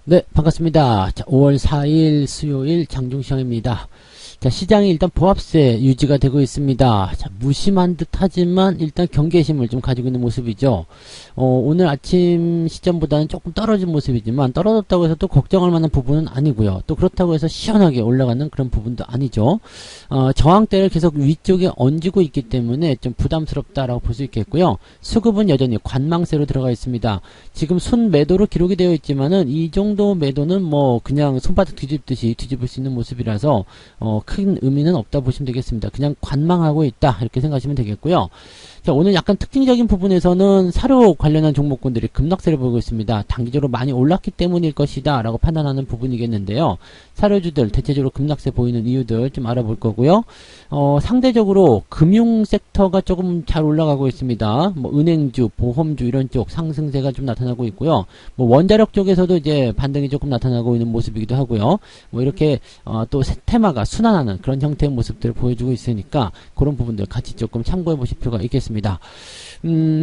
네, 반갑습니다. 자, 5월 4일 수요일 장중시장입니다. 자, 시장이 일단 보합세 유지가 되고 있습니다. 자, 무심한 듯 하지만 일단 경계심을 좀 가지고 있는 모습이죠. 오늘 아침 시점보다는 조금 떨어진 모습이지만 떨어졌다고 해서 또 걱정할 만한 부분은 아니고요. 또 그렇다고 해서 시원하게 올라가는 그런 부분도 아니죠. 저항대를 계속 위쪽에 얹고 있기 때문에 좀 부담스럽다라고 볼 수 있겠고요. 수급은 여전히 관망세로 들어가 있습니다. 지금 순 매도로 기록이 되어 있지만은 이 정도 매도는 뭐 그냥 손바닥 뒤집듯이 뒤집을 수 있는 모습이라서 큰 의미는 없다 보시면 되겠습니다. 그냥 관망하고 있다 이렇게 생각하시면 되겠고요. 자, 오늘 약간 특징적인 부분에서는 사료 관련한 종목군들이 급락세를 보이고 있습니다. 단기적으로 많이 올랐기 때문일 것이다 라고 판단하는 부분이겠는데요. 사료주들 대체적으로 급락세 보이는 이유들 좀 알아볼 거고요. 상대적으로 금융 섹터가 조금 잘 올라가고 있습니다. 뭐 은행주, 보험주 이런 쪽 상승세가 좀 나타나고 있고요. 뭐 원자력 쪽에서도 이제 반등이 조금 나타나고 있는 모습이기도 하고요. 뭐 이렇게 또 테마가 순환하는 그런 형태의 모습들을 보여주고 있으니까 그런 부분들 같이 조금 참고해 보실 필요가 있겠습니다.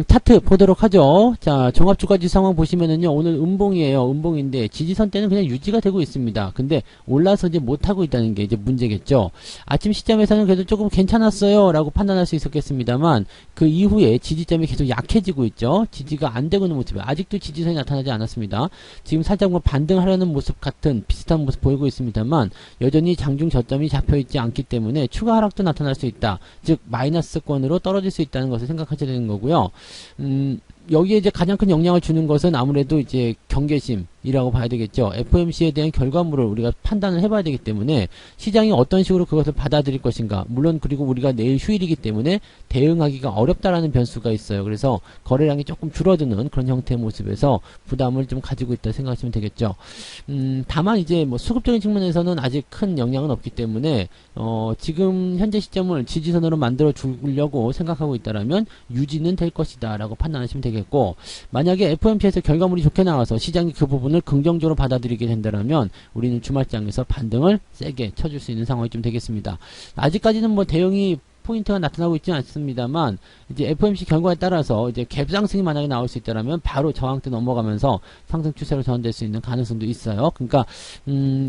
차트 보도록 하죠. 자, 종합주가지 상황 보시면은요, 오늘 음봉이에요. 음봉인데, 지지선 때는 그냥 유지가 되고 있습니다. 근데, 올라서 이제 못하고 있다는 게 이제 문제겠죠. 아침 시점에서는 그래도 조금 괜찮았어요. 라고 판단할 수 있었겠습니다만, 그 이후에 지지점이 계속 약해지고 있죠. 지지가 안 되고 있는 모습이에요. 아직도 지지선이 나타나지 않았습니다. 지금 살짝 뭐 반등하려는 모습 같은 비슷한 모습 보이고 있습니다만, 여전히 장중 저점이 잡혀있지 않기 때문에 추가 하락도 나타날 수 있다. 즉, 마이너스권으로 떨어질 수 있다는 것을 생각하셔야 되는 거고요. 여기에 이제 가장 큰 영향을 주는 것은 아무래도 이제 경계심이라고 봐야 되겠죠. FOMC에 대한 결과물을 우리가 판단을 해봐야 되기 때문에 시장이 어떤 식으로 그것을 받아들일 것인가. 물론 그리고 우리가 내일 휴일이기 때문에 대응하기가 어렵다라는 변수가 있어요. 그래서 거래량이 조금 줄어드는 그런 형태의 모습에서 부담을 좀 가지고 있다 생각하시면 되겠죠. 다만 이제 뭐 수급적인 측면에서는 아직 큰 영향은 없기 때문에 지금 현재 시점을 지지선으로 만들어 주려고 생각하고 있다라면 유지는 될 것이다 라고 판단하시면 되겠고, 만약에 FOMC에서 결과물이 좋게 나와서 시장이 그 부분을 긍정적으로 받아들이게 된다면 우리는 주말장에서 반등을 세게 쳐줄 수 있는 상황이 좀 되겠습니다. 아직까지는 뭐 대응이 포인트가 나타나고 있지는 않습니다만, 이제 FOMC 결과에 따라서 이제 갭 상승이 만약에 나올 수 있다면 바로 저항대 넘어가면서 상승 추세로 전환될 수 있는 가능성도 있어요. 그러니까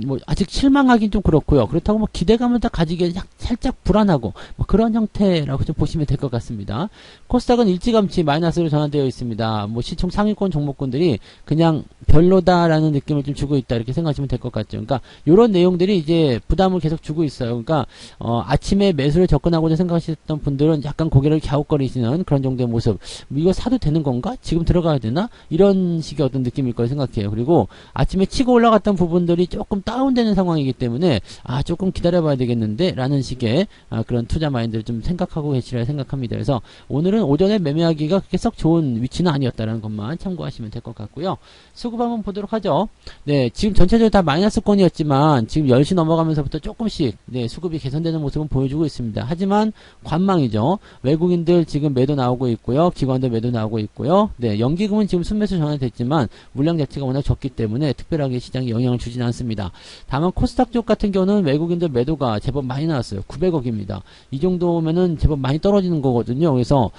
뭐 아직 실망하긴 좀 그렇고요. 그렇다고 뭐 기대감을 다 가지기에 살짝 불안하고 뭐 그런 형태라고 좀 보시면 될 것 같습니다. 코스닥은 일찌감치 마이너스로 전환되어 있습니다. 뭐 시총 상위권 종목군들이 그냥 별로다라는 느낌을 좀 주고 있다 이렇게 생각하시면 될 것 같죠. 그러니까 이런 내용들이 이제 부담을 계속 주고 있어요. 그러니까 아침에 매수를 접근하고자 생각하셨던 분들은 약간 고개를 갸웃거리시는 그런 정도의 모습. 이거 사도 되는 건가? 지금 들어가야 되나? 이런 식의 어떤 느낌일 거라 생각해요. 그리고 아침에 치고 올라갔던 부분들이 조금 다운되는 상황이기 때문에 조금 기다려봐야 되겠는데 라는 식의 그런 투자 마인드를 좀 생각하고 계시리라 생각합니다. 그래서 오늘은 오전에 매매하기가 그렇게 썩 좋은 위치는 아니었다라는 것만 참고하시면 될 것 같고요. 수급 한번 보도록 하죠. 네, 지금 전체적으로 다 마이너스권이었지만 지금 10시 넘어가면서부터 조금씩 수급이 개선되는 모습은 보여주고 있습니다. 하지만 관망이죠. 외국인들 지금 매도 나오고 있고요. 기관들 매도 나오고 있고요. 네, 연기금은 지금 순매수 전환됐지만 물량 자체가 워낙 적기 때문에 특별하게 시장에 영향을 주지는 않습니다. 다만 코스닥 쪽 같은 경우는 외국인들 매도가 제법 많이 나왔어요. 900억입니다. 이 정도면은 제법 많이 떨어지는 거거든요. 그래서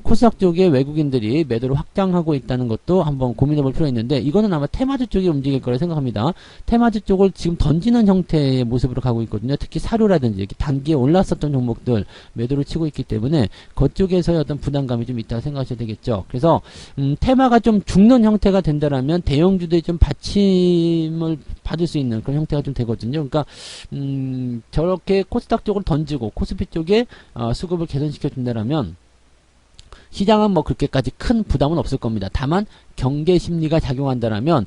코스닥 쪽에 외국인들이 매도를 확장하고 있다는 것도 한번 고민해 볼 필요가 있는데, 이거는 아마 테마주 쪽이 움직일 거라 생각합니다. 테마주 쪽을 지금 던지는 형태의 모습으로 가고 있거든요. 특히 사료라든지 이렇게 단기에 올랐었던 종목들 매도를 치고 있기 때문에 그쪽에서의 어떤 부담감이 좀 있다고 생각하셔야 되겠죠. 그래서 테마가 좀 죽는 형태가 된다라면 대형주들이 좀 받침을 받을 수 있는 그런 형태가 좀 되거든요. 그러니까 저렇게 코스닥 쪽을 던지고 코스피 쪽에 수급을 개선시켜 준다라면 시장은 뭐 그렇게까지 큰 부담은 없을 겁니다. 다만 경계 심리가 작용한다라면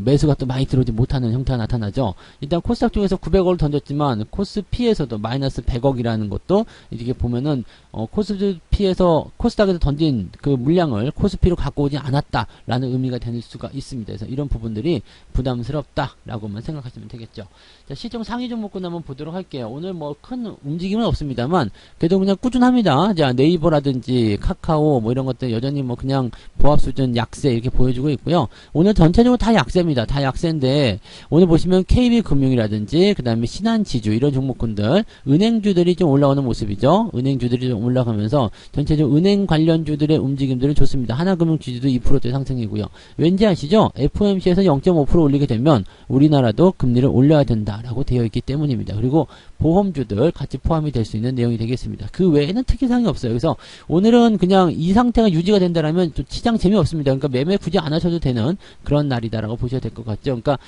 매수가 또 많이 들어오지 못하는 형태가 나타나죠. 일단 코스닥 쪽에서 900억을 던졌지만 코스피에서도 마이너스 100억이라는 것도 이렇게 보면은 코스피에서 코스닥에서 던진 그 물량을 코스피로 갖고 오지 않았다라는 의미가 될 수가 있습니다. 그래서 이런 부분들이 부담스럽다라고만 생각하시면 되겠죠. 자, 시총 상위 종목군 한번 보도록 할게요. 오늘 뭐 큰 움직임은 없습니다만 그래도 그냥 꾸준합니다. 자, 네이버라든지 카카오 뭐 이런 것들 여전히 뭐 그냥 보합 수준 약세 이렇게 보여주고 있고요. 오늘 전체적으로 다 약세입니다. 다 약세인데 오늘 보시면 KB금융이라든지 그 다음에 신한지주 이런 종목군들 은행주들이 좀 올라오는 모습이죠. 은행주들이 좀 올라가면서 전체적으로 은행 관련주들의 움직임들은 좋습니다. 하나금융 지주도 2%대 상승이고요. 왠지 아시죠? FOMC에서 0.5% 올리게 되면 우리나라도 금리를 올려야 된다라고 되어 있기 때문입니다. 그리고 보험주들 같이 포함이 될 수 있는 내용이 되겠습니다. 그 외에는 특이사항이 없어요. 그래서 오늘은 그냥 이 상태가 유지가 된다라면 좀 시장 재미없습니다. 그러니까 매매 굳이 안 하셔도 되는 그런 날이다라고 보셔야 될 것 같죠. 그러니까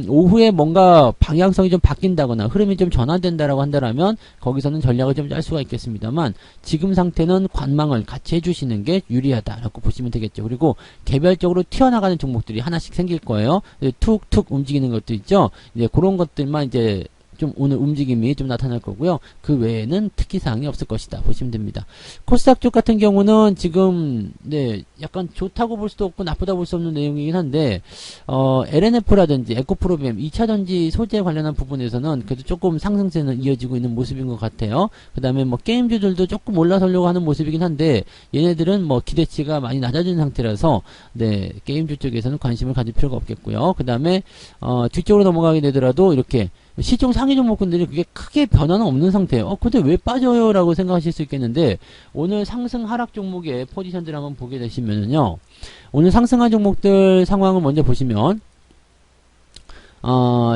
오후에 뭔가 방향성이 좀 바뀐다거나 흐름이 좀 전환된다라고 한다라면 거기서는 전략을 좀 짤 수가 있겠습니다만 지금 상태는 관망을 같이 해주시는 게 유리하다라고 보시면 되겠죠. 그리고 개별적으로 튀어나가는 종목들이 하나씩 생길 거예요. 툭툭 움직이는 것도 있죠. 이제 그런 것들만 이제 좀 오늘 움직임이 좀 나타날 거고요. 그 외에는 특이사항이 없을 것이다 보시면 됩니다. 코스닥 쪽 같은 경우는 지금 네 약간 좋다고 볼 수도 없고 나쁘다고 볼 수 없는 내용이긴 한데 LNF라든지 에코프로비엠 2차전지 소재 관련한 부분에서는 그래도 조금 상승세는 이어지고 있는 모습인 것 같아요. 그 다음에 뭐 게임주들도 조금 올라서려고 하는 모습이긴 한데 얘네들은 뭐 기대치가 많이 낮아진 상태라서 네 게임주 쪽에서는 관심을 가질 필요가 없겠고요. 그 다음에 뒤쪽으로 넘어가게 되더라도 이렇게 시총 상위 종목군들이 그게 크게 변화는 없는 상태예요. 근데 왜 빠져요? 라고 생각하실 수 있겠는데 오늘 상승 하락 종목의 포지션들 한번 보게 되시면은요. 오늘 상승한 종목들 상황을 먼저 보시면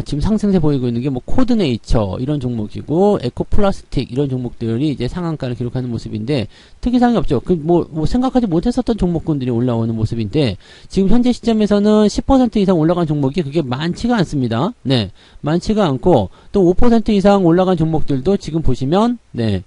지금 상승세 보이고 있는 게 뭐 코드네이처 이런 종목이고 에코플라스틱 이런 종목들이 이제 상한가를 기록하는 모습인데 특이사항이 없죠. 뭐 생각하지 못했었던 종목군들이 올라오는 모습인데 지금 현재 시점에서는 10% 이상 올라간 종목이 그게 많지가 않습니다. 네, 많지가 않고 또 5% 이상 올라간 종목들도 지금 보시면 네.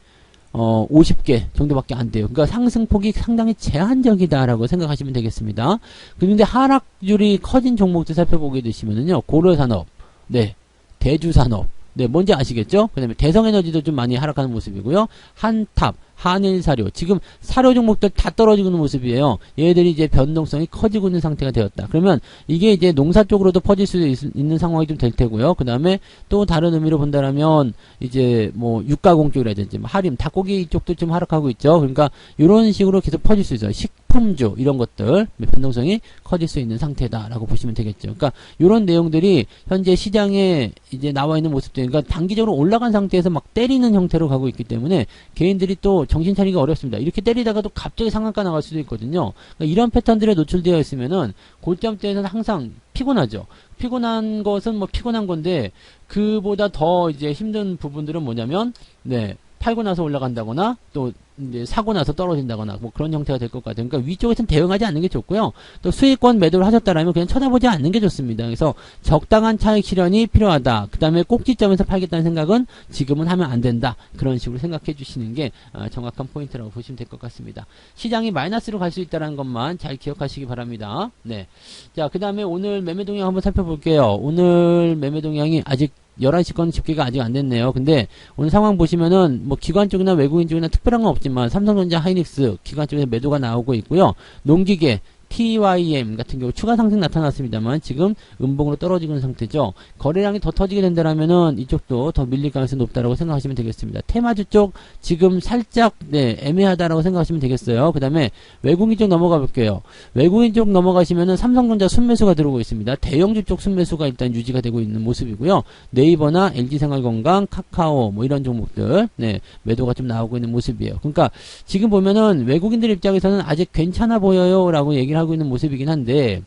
50개 정도밖에 안 돼요. 그러니까 상승폭이 상당히 제한적이다라고 생각하시면 되겠습니다. 그런데 하락률이 커진 종목들 살펴보게 되시면은요, 고려산업, 네, 대주산업, 네, 뭔지 아시겠죠? 그 다음에 대성에너지도 좀 많이 하락하는 모습이고요. 한탑, 한일사료, 지금 사료 종목들 다 떨어지고 있는 모습이에요. 얘들이 이제 변동성이 커지고 있는 상태가 되었다. 그러면 이게 이제 농사 쪽으로도 퍼질 수 있는 상황이 좀 될 테고요. 그 다음에 또 다른 의미로 본다라면 이제 뭐 육가공 쪽이라든지 뭐 하림, 닭고기 쪽도 좀 하락하고 있죠. 그러니까 이런 식으로 계속 퍼질 수 있어요. 식품주 이런 것들 변동성이 커질 수 있는 상태다라고 보시면 되겠죠. 그러니까 이런 내용들이 현재 시장에 이제 나와 있는 모습들, 그러니까 단기적으로 올라간 상태에서 막 때리는 형태로 가고 있기 때문에 개인들이 또 정신 차리기가 어렵습니다. 이렇게 때리다가도 갑자기 상한가 나갈 수도 있거든요. 그러니까 이런 패턴들에 노출되어 있으면은 고점 때는 항상 피곤하죠. 피곤한 것은 뭐 피곤한 건데 그보다 더 이제 힘든 부분들은 뭐냐면 네. 팔고 나서 올라간다거나 또 이제 사고 나서 떨어진다거나 뭐 그런 형태가 될 것 같아요. 그러니까 위쪽에서는 대응하지 않는 게 좋고요. 또 수익권 매도를 하셨다라면 그냥 쳐다보지 않는 게 좋습니다. 그래서 적당한 차익 실현이 필요하다. 그 다음에 꼭지점에서 팔겠다는 생각은 지금은 하면 안 된다. 그런 식으로 생각해 주시는 게 정확한 포인트라고 보시면 될 것 같습니다. 시장이 마이너스로 갈 수 있다는 것만 잘 기억하시기 바랍니다. 네. 자, 그 다음에 오늘 매매 동향 한번 살펴볼게요. 오늘 매매 동향이 아직 11시권 집계가 아직 안 됐네요. 근데 오늘 상황 보시면은 뭐 기관 쪽이나 외국인 쪽이나 특별한 건 없지만 삼성전자, 하이닉스 기관 쪽에서 매도가 나오고 있고요. 농기계 TYM 같은 경우 추가 상승 나타났습니다만 지금 음봉으로 떨어지고 있는 상태죠. 거래량이 더 터지게 된다라면은 이쪽도 더 밀릴 가능성이 높다라고 생각하시면 되겠습니다. 테마주 쪽 지금 살짝 네, 애매하다라고 생각하시면 되겠어요. 그 다음에 외국인 쪽 넘어가 볼게요. 외국인 쪽 넘어가시면은 삼성전자 순매수가 들어오고 있습니다. 대형주 쪽 순매수가 일단 유지가 되고 있는 모습이고요. 네이버나 LG생활건강, 카카오 뭐 이런 종목들 네, 매도가 좀 나오고 있는 모습이에요. 그러니까 지금 보면은 외국인들 입장에서는 아직 괜찮아 보여요라고 얘기를 하고 있는 모습이긴 한데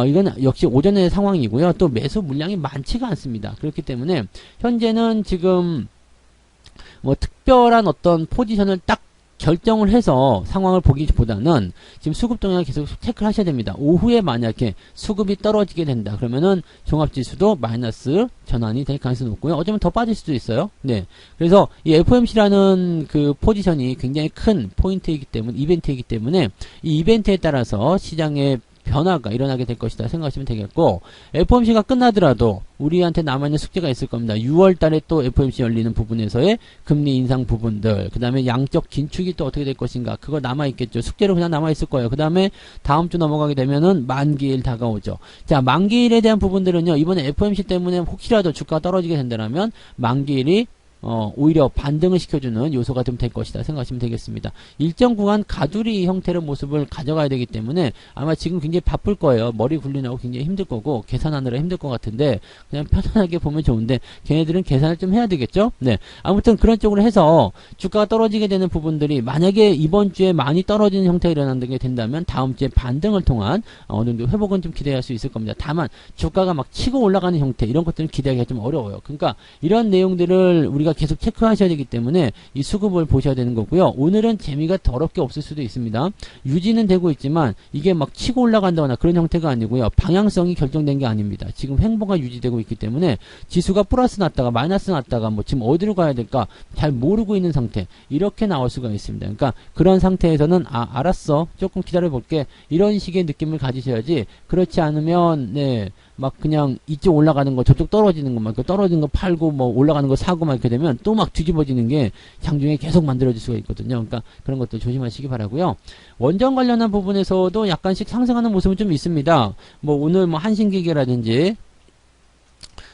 이건 역시 오전의 상황이고요. 또 매수 물량이 많지가 않습니다. 그렇기 때문에 현재는 지금 뭐 특별한 어떤 포지션을 딱 결정을 해서 상황을 보기보다는 지금 수급 동향 계속 체크를 하셔야 됩니다. 오후에 만약에 수급이 떨어지게 된다. 그러면은 종합지수도 마이너스 전환이 될 가능성이 높고요. 어쩌면 더 빠질 수도 있어요. 네. 그래서 이 FOMC라는 그 포지션이 굉장히 큰 포인트이기 때문에, 이벤트이기 때문에 이 이벤트에 따라서 시장의 변화가 일어나게 될 것이다 생각하시면 되겠고, FOMC가 끝나더라도 우리한테 남아있는 숙제가 있을 겁니다. 6월 달에 또 FOMC 열리는 부분에서의 금리 인상 부분들, 그 다음에 양적 긴축이 또 어떻게 될 것인가, 그거 남아있겠죠. 숙제로 그냥 남아있을 거예요. 그 다음에 다음 주 넘어가게 되면은 만기일 다가오죠. 자, 만기일에 대한 부분들은요, 이번에 FOMC 때문에 혹시라도 주가가 떨어지게 된다면 만기일이 오히려 반등을 시켜주는 요소가 좀 될 것이다 생각하시면 되겠습니다. 일정 구간 가두리 형태의 모습을 가져가야 되기 때문에 아마 지금 굉장히 바쁠 거예요. 머리 굴리느라고 굉장히 힘들 거고 계산하느라 힘들 것 같은데 그냥 편안하게 보면 좋은데 걔네들은 계산을 좀 해야 되겠죠? 네. 아무튼 그런 쪽으로 해서 주가가 떨어지게 되는 부분들이 만약에 이번 주에 많이 떨어지는 형태가 일어나게 된다면 다음 주에 반등을 통한 어느 정도 회복은 좀 기대할 수 있을 겁니다. 다만 주가가 막 치고 올라가는 형태 이런 것들은 기대하기가 좀 어려워요. 그러니까 이런 내용들을 우리가 계속 체크하셔야 되기 때문에 이 수급을 보셔야 되는 거고요. 오늘은 재미가 더럽게 없을 수도 있습니다. 유지는 되고 있지만 이게 막 치고 올라간다거나 그런 형태가 아니고요. 방향성이 결정된 게 아닙니다. 지금 횡보가 유지되고 있기 때문에 지수가 플러스 났다가 마이너스 났다가 뭐 지금 어디로 가야 될까 잘 모르고 있는 상태 이렇게 나올 수가 있습니다. 그러니까 그런 상태에서는 알았어 조금 기다려 볼게 이런 식의 느낌을 가지셔야지 그렇지 않으면 네 막 그냥 이쪽 올라가는 거 저쪽 떨어지는 것만 떨어지는 거 팔고 뭐 올라가는 거 사고 막 이렇게 되면 또 막 뒤집어지는 게 장중에 계속 만들어질 수가 있거든요. 그러니까 그런 것도 조심하시기 바라고요. 원전 관련한 부분에서도 약간씩 상승하는 모습은 좀 있습니다. 뭐 오늘 뭐 한신기계라든지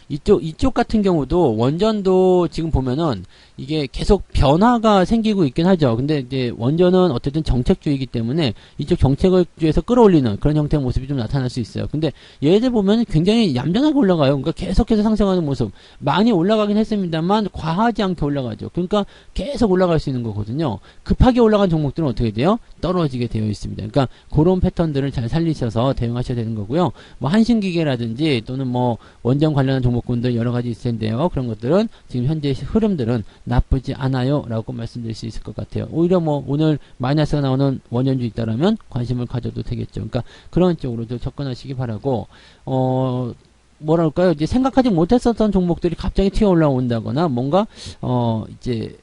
이쪽 같은 경우도 원전도 지금 보면은 이게 계속 변화가 생기고 있긴 하죠. 근데 이제 원전은 어쨌든 정책주의이기 때문에 이쪽 정책주의에서 끌어올리는 그런 형태의 모습이 좀 나타날 수 있어요. 근데 얘들 보면 굉장히 얌전하게 올라가요. 그러니까 계속해서 상승하는 모습. 많이 올라가긴 했습니다만 과하지 않게 올라가죠. 그러니까 계속 올라갈 수 있는 거거든요. 급하게 올라간 종목들은 어떻게 돼요? 떨어지게 되어 있습니다. 그러니까 그런 패턴들을 잘 살리셔서 대응하셔야 되는 거고요. 뭐 한신기계라든지 또는 뭐 원전 관련한 종목군들 여러 가지 있을 텐데요. 그런 것들은 지금 현재 흐름들은 나쁘지 않아요 라고 말씀드릴 수 있을 것 같아요. 오히려 뭐 오늘 마이너스가 나오는 원전주 있다라면 관심을 가져도 되겠죠. 그러니까 그런 쪽으로 좀 접근하시기 바라고 뭐랄까요 이제 생각하지 못했었던 종목들이 갑자기 튀어 올라온다거나 뭔가 이제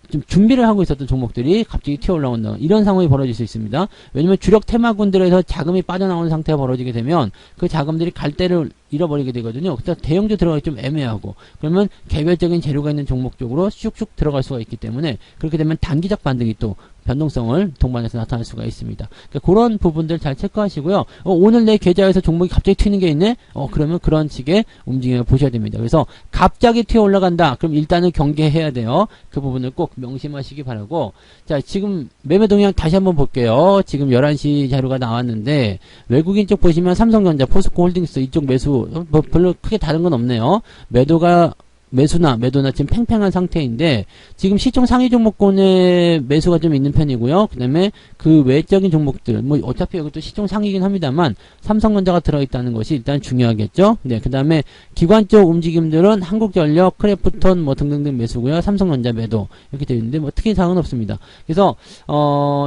좀 준비를 하고 있었던 종목들이 갑자기 튀어 올라온다 이런 상황이 벌어질 수 있습니다. 왜냐면 주력 테마군들에서 자금이 빠져나오는 상태가 벌어지게 되면 그 자금들이 갈 데를 잃어버리게 되거든요. 그래서 대형주 들어가기 좀 애매하고 그러면 개별적인 재료가 있는 종목 쪽으로 쑥쑥 들어갈 수가 있기 때문에 그렇게 되면 단기적 반등이 또 변동성을 동반해서 나타날 수가 있습니다. 그러니까 그런 부분들 잘 체크하시고요. 오늘 내 계좌에서 종목이 갑자기 튀는 게 있네? 그러면 그런 식의 움직임을 보셔야 됩니다. 그래서 갑자기 튀어 올라간다. 그럼 일단은 경계해야 돼요. 그 부분을 꼭 명심하시기 바라고. 자, 지금 매매 동향 다시 한번 볼게요. 지금 11시 자료가 나왔는데 외국인 쪽 보시면 삼성전자, 포스코홀딩스 이쪽 매수 뭐 별로 크게 다른 건 없네요. 매도나 지금 팽팽한 상태인데 지금 시총 상위 종목군의 매수가 좀 있는 편이고요. 그 다음에 그 외적인 종목들 뭐 어차피 여기 또 시총 상위이긴 합니다만 삼성전자가 들어있다는 것이 일단 중요하겠죠. 네, 그 다음에 기관 쪽 움직임들은 한국전력, 크래프톤 뭐 등등등 매수고요. 삼성전자 매도 이렇게 되어 있는데 뭐 특이 사항은 없습니다. 그래서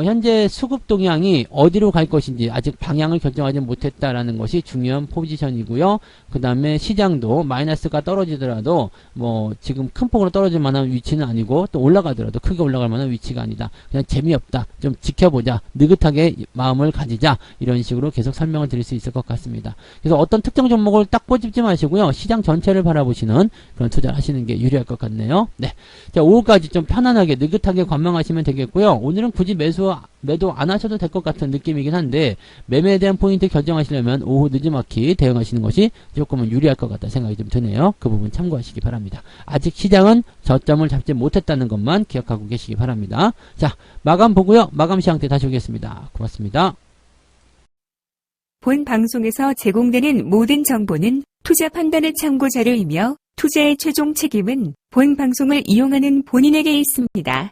현재 수급 동향이 어디로 갈 것인지 아직 방향을 결정하지 못했다라는 것이 중요한 포지션이고요. 그 다음에 시장도 마이너스가 떨어지더라도 뭐 지금 큰 폭으로 떨어질 만한 위치는 아니고 또 올라가더라도 크게 올라갈 만한 위치가 아니다. 그냥 재미없다. 좀 지켜보자. 느긋하게 마음을 가지자. 이런 식으로 계속 설명을 드릴 수 있을 것 같습니다. 그래서 어떤 특정 종목을 딱 꼬집지 마시고요. 시장 전체를 바라보시는 그런 투자를 하시는 게 유리할 것 같네요. 네. 자, 오후까지 좀 편안하게 느긋하게 관망하시면 되겠고요. 오늘은 굳이 매도 안 하셔도 될 것 같은 느낌이긴 한데 매매에 대한 포인트 결정하시려면 오후 늦지막히 대응하시는 것이 조금은 유리할 것 같다 생각이 좀 드네요. 그 부분 참고하시기 바랍니다. 아직 시장은 저점을 잡지 못했다는 것만 기억하고 계시기 바랍니다. 자, 마감 보고요. 마감 시황 때 다시 오겠습니다. 고맙습니다. 본 방송에서 제공되는 모든 정보는 투자 판단의 참고 자료이며 투자의 최종 책임은 본 방송을 이용하는 본인에게 있습니다.